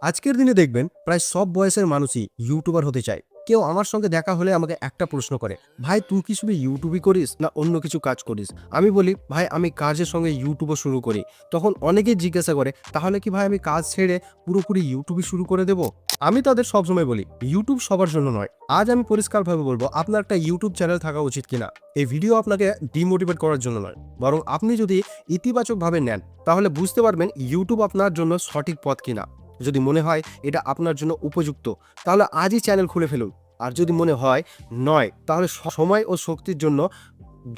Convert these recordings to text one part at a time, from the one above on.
আজকের দিনে দেখবেন প্রায় সব বয়সের মানুষই ইউটিউবার হতে চায়। কেউ আমার সঙ্গে দেখা হলে আমাকে একটা প্রশ্ন করে, ভাই তুই কি শুধু ইউটিউবই করিস না অন্য কিছু কাজ করিস? আমি বলি, ভাই আমি কাজের সঙ্গে ইউটিউবও শুরু করি। তখন অনেকেই জিজ্ঞাসা করে, তাহলে কি ভাই আমি কাজ ছেড়ে পুরোপুরি ইউটিউবই শুরু করে দেব? আমি তাদের সবসময় বলি, ইউটিউব সবার জন্য নয়। আজ আমি পরিষ্কারভাবে বলবো, আপনার একটা ইউটিউব চ্যানেল থাকা উচিত কিনা। এই ভিডিও আপনাকে ডিমোটিভেট করার জন্য নয়, বরং আপনি যদি ইতিবাচকভাবে নেন তাহলে বুঝতে পারবেন ইউটিউব আপনার জন্য সঠিক পথ কিনা। যদি মনে হয় এটা আপনার জন্য উপযুক্ত, তাহলে আজই চ্যানেল খুলে ফেলুন। আর যদি মনে হয় নয়, তাহলে সময় ও শক্তির জন্য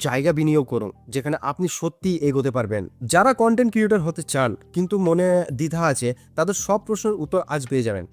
জায়গা বিনিয়োগ করুন যেখানে আপনি সত্যিই এগোতে পারবেন। যারা কন্টেন্ট ক্রিয়েটর হতে চান কিন্তু মনে দ্বিধা আছে, তাদের সব প্রশ্নের উত্তর আজ পেয়ে যাবেন।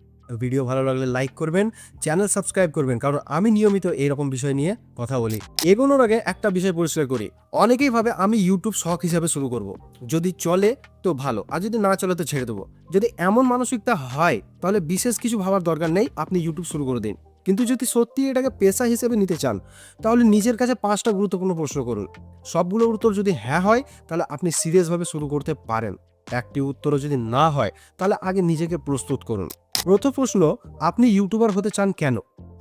ভিডিও ভালো লাগলে লাইক করবেন, চ্যানেল সাবস্ক্রাইব করবেন, কারণ আমি নিয়মিত এরকম বিষয় নিয়ে কথা বলি। এগোনোর আগে একটা বিষয় পরিষ্কার করি, অনেকেই ভাবে আমি ইউটিউব শখ হিসাবে শুরু করব। যদি চলে তো ভালো, আর যদি না চলে তো ছেড়ে দেবো। যদি এমন মানসিকতা হয় তাহলে বিশেষ কিছু ভাবার দরকার নেই, আপনি ইউটিউব শুরু করে দিন। কিন্তু যদি সত্যি এটাকে পেশা হিসেবে নিতে চান, তাহলে নিজের কাছে 5টা গুরুত্বপূর্ণ প্রশ্ন করুন। সবগুলোর উত্তর যদি হ্যাঁ হয়, তাহলে আপনি সিরিয়াসভাবে শুরু করতে পারেন। একটি উত্তরও যদি না হয়, তাহলে আগে নিজেকে প্রস্তুত করুন। প্রথম প্রশ্ন, আপনি ইউটিউবার হতে চান কেন?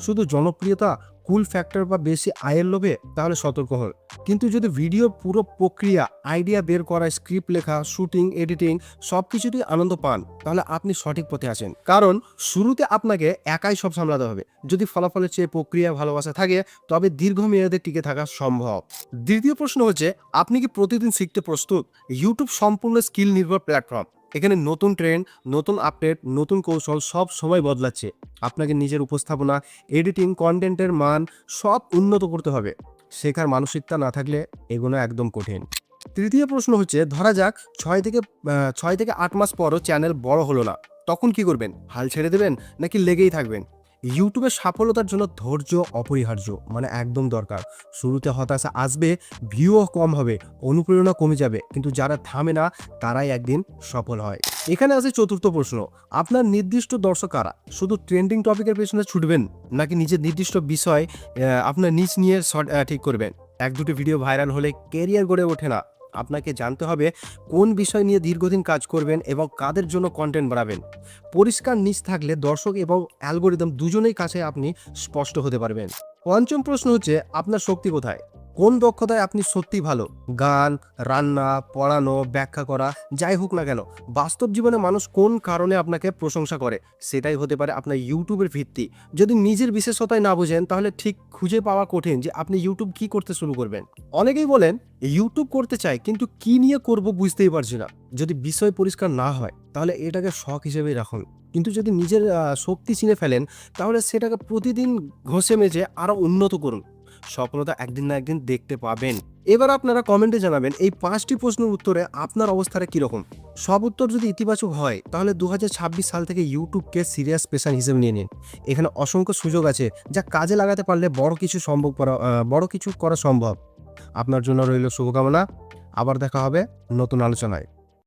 শুধু জনপ্রিয়তা, কুল ফ্যাক্টর বা বেশি আয়ের লোভে? তাহলে সতর্ক হন। কিন্তু যদি ভিডিওর পুরো প্রক্রিয়া, আইডিয়া বের করা, স্ক্রিপ্ট লেখা, শুটিং, এডিটিং সব কিছুতেই আনন্দ পান, তাহলে আপনি সঠিক পথে আছেন। কারণ শুরুতে আপনাকে একাই সব সামলাতে হবে। যদি ফলাফলের চেয়ে প্রক্রিয়া ভালোবাসা থাকে, তবে দীর্ঘমেয়াদে টিকে থাকা সম্ভব। দ্বিতীয় প্রশ্ন হচ্ছে, আপনি কি প্রতিদিন শিখতে প্রস্তুত? ইউটিউব সম্পূর্ণ স্কিল নির্ভর প্ল্যাটফর্ম। এখানে নতুন ট্রেন্ড, নতুন আপডেট, নতুন কৌশল সব সময় বদলাচ্ছে। আপনাকে নিজের উপস্থাপনা, এডিটিং, কন্টেন্টের মান সব উন্নত করতে হবে। শেখার মানসিকতা না থাকলে এগোনো একদম কঠিন। তৃতীয় প্রশ্ন হচ্ছে, ধরা যাক 6 থেকে 8 মাস পরও চ্যানেল বড় হলো না, তখন কি করবেন? হাল ছেড়ে দেবেন নাকি লেগেই থাকবেন? ইউটিউবের সফলতার জন্য ধৈর্য অপরিহার্য, মানে একদম দরকার। শুরুতে হতাশা আসবে, ভিউও কম হবে, অনুপ্রেরণা কমে যাবে, কিন্তু যারা থামে না তারাই একদিন সফল হয়। এখানে আছে চতুর্থ প্রশ্ন, আপনার নির্দিষ্ট দর্শক কারা? শুধু ট্রেন্ডিং টপিকের পেছনে ছুটবেন নাকি নিজের নির্দিষ্ট বিষয় আপনার নিজ নিয়ে ঠিক করবেন? এক দুটি ভিডিও ভাইরাল হলে ক্যারিয়ার গড়ে ওঠে না। আপনাকে জানতে হবে কোন বিষয় নিয়ে দীর্ঘদিন কাজ করবেন এবং কাদের জন্য কন্টেন্ট বানাবেন। পরিষ্কার নিচ থাকলে দর্শক এবং অ্যালগোরিদম দুজনেই কাছে আপনি স্পষ্ট হতে পারবেন। পঞ্চম প্রশ্ন হচ্ছে, আপনার শক্তি কোথায়? কোন দক্ষতায় আপনি সত্যিই ভালো? গান, রান্না, পড়ানো, ব্যাখ্যা করা, যাই হোক না কেন, বাস্তব জীবনে মানুষ কোন কারণে আপনাকে প্রশংসা করে, সেটাই হতে পারে আপনার ইউটিউবের ভিত্তি। যদি নিজের বিশেষতায় না বুঝেন, তাহলে ঠিক খুঁজে পাওয়া কঠিন যে আপনি ইউটিউব কি করতে শুরু করবেন। অনেকেই বলেন ইউটিউব করতে চাই কিন্তু কি নিয়ে করব বুঝতেই পারছি না। যদি বিষয় পরিষ্কার না হয়, তাহলে এটাকে শখ হিসেবেই রাখুন। কিন্তু যদি নিজের শক্তি চিনে ফেলেন, তাহলে সেটাকে প্রতিদিন ঘষে মেজে আরো উন্নত করুন। সফলতা একদিন না একদিন দেখতে পাবেন। এবার আপনারা কমেন্টে জানাবেন এই 5টি প্রশ্নের উত্তরে আপনার অবস্থাটা কিরকম। সব উত্তর যদি ইতিবাচক হয়, তাহলে 2026 সাল থেকে ইউটিউবকে সিরিয়াস পেশা হিসেবে নিয়ে নিন। এখানে অসংখ্য সুযোগ আছে, যা কাজে লাগাতে পারলে বড় কিছু করা সম্ভব। আপনার জন্য রইল শুভকামনা। আবার দেখা হবে নতুন আলোচনায়।